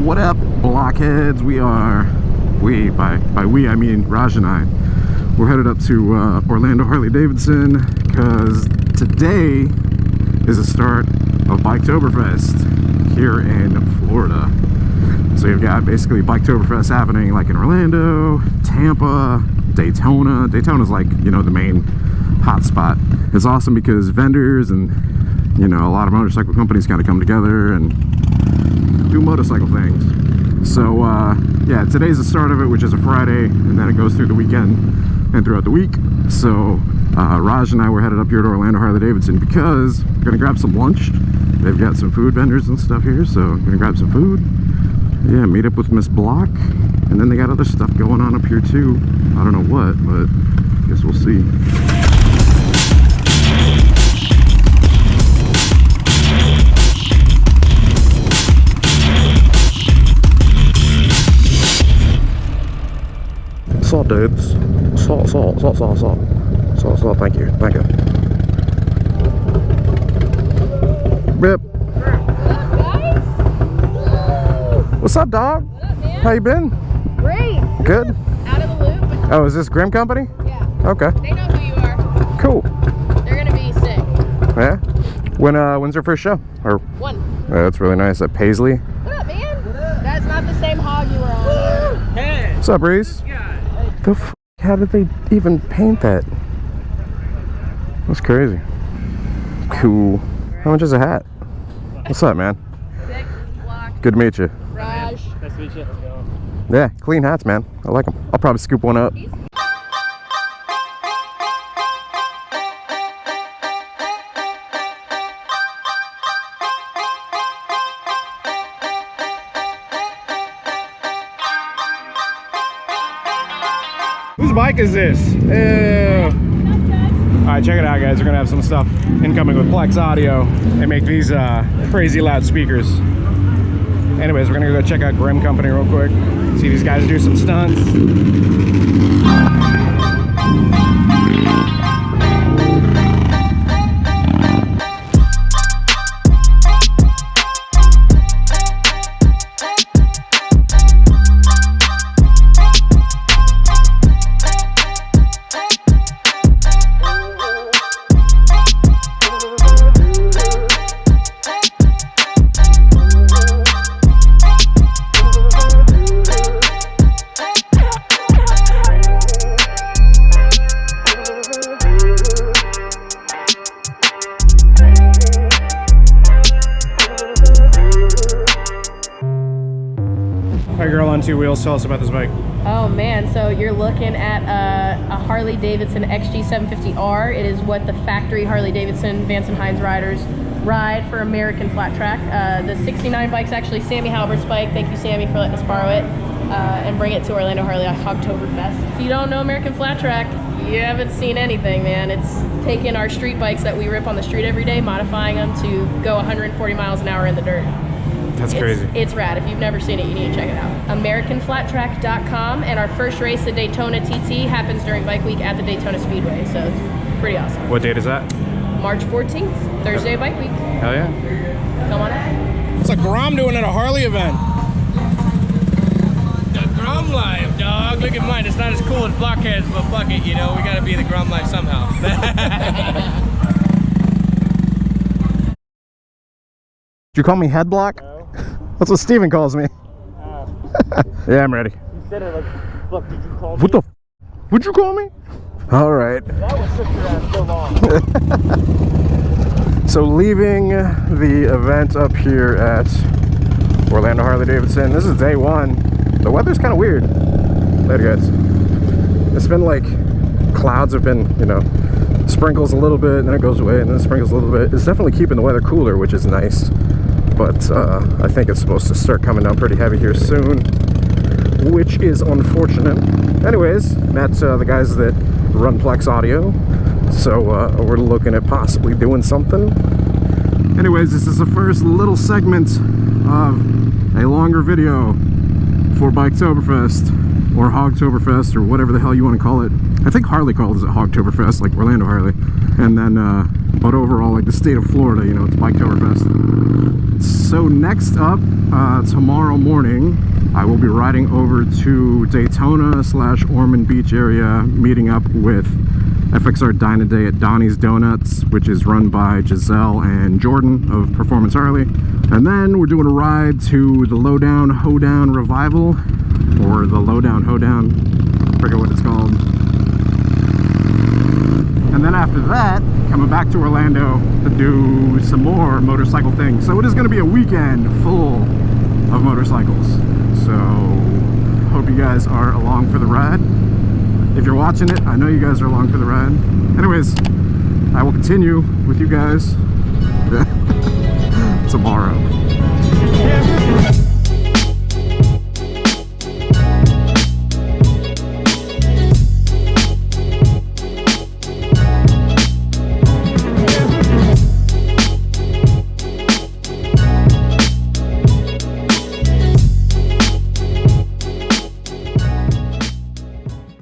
What up, blockheads? By we I mean Raj and I. We're headed up to Orlando Harley Davidson because today is the start of Biketoberfest here in Florida. So you've got basically Biketoberfest happening like in Orlando, Tampa, Daytona. Daytona's like, you know, the main hot spot. It's awesome because vendors and, you know, a lot of motorcycle companies kind of come together and do motorcycle things. So yeah, today's the start of it, which is a Friday, and then it goes through the weekend and throughout the week. So Raj and I were headed up here to Orlando Harley Davidson because we're gonna grab some lunch. They've got some food vendors and stuff here, so I'm gonna grab some food. Yeah, meet up with Miss Block, and then they got other stuff going on up here too. I don't know what, but I guess we'll see. Salt, dudes. Salt, thank you. Rip. What's up, dog? What up, man? How you been? Great. Good? Out of the loop. Oh, is this Grim Company? Yeah. Okay. They know who you are. Cool. They're gonna be sick. Yeah? When's their first show? Or One. that's really nice. At Paisley. What up, man? That's not the same hog you were on. Hey. What's up, Reese? The f how did they even paint that? That's crazy. Cool. How much is a hat? What's up, man? Sick. Block. Good to meet you. Raj. Nice to meet you. Yeah, clean hats, man. I like them. I'll probably scoop one up. Whose bike is this? Alright, check it out, guys. We're gonna have some stuff incoming with Plex Audio. They make these crazy loud speakers. Anyways, we're gonna go check out Grim Company real quick. See these guys do some stunts. Hi, girl on two wheels. Tell us about this bike. Oh man, so you're looking at a Harley Davidson XG750R. It is what the factory Harley Davidson Vance and Hines riders ride for American flat track. The 69 bike's actually Sammy Halbert's bike. Thank you, Sammy, for letting us borrow it and bring it to Orlando Harley on Biketoberfest. If you don't know American flat track, you haven't seen anything, man. It's taking our street bikes that we rip on the street every day, modifying them to go 140 miles an hour in the dirt. That's crazy. It's rad. If you've never seen it, you need to check it out. AmericanFlatTrack.com, and our first race, the Daytona TT, happens during Bike Week at the Daytona Speedway, so it's pretty awesome. What date is that? March 14th, Thursday Bike Week. Hell yeah. Come on out. What's a Grom doing at a Harley event? The Grom Life, dog. Look at mine. It's not as cool as Blockhead's, but fuck it, you know, we gotta be the Grom Life somehow. Did you call me head block? No. That's what Steven calls me. Yeah, I'm ready. You said it like, fuck, did you call me? What the f would you call me? All right. That was sister ass so long. So leaving the event up here at Orlando Harley Davidson, this is day one. The weather's kind of weird. Later, guys. It's been like, clouds have been, you know, sprinkles a little bit, and then it goes away, and then it sprinkles a little bit. It's definitely keeping the weather cooler, which is nice. But I think it's supposed to start coming down pretty heavy here soon, which is unfortunate. Anyways, met the guys that run Plex Audio, so we're looking at possibly doing something. Anyways, this is the first little segment of a longer video for Biketoberfest, or Hogtoberfest, or whatever the hell you want to call it. I think Harley calls it Hogtoberfest, like Orlando Harley. And then, but overall, like the state of Florida, you know, it's Biketoberfest. So next up, tomorrow morning, I will be riding over to Daytona / Ormond Beach area, meeting up with FXR Dyna Day at Donnie's Donuts, which is run by Giselle and Jordan of Performance Harley. And then we're doing a ride to the Lowdown Hoedown Revival, or the Lowdown Hoedown, I forget what it's called. And then after that, coming back to Orlando to do some more motorcycle things. So it is going to be a weekend full of motorcycles. So hope you guys are along for the ride. If you're watching it, I know you guys are along for the ride. Anyways, I will continue with you guys tomorrow.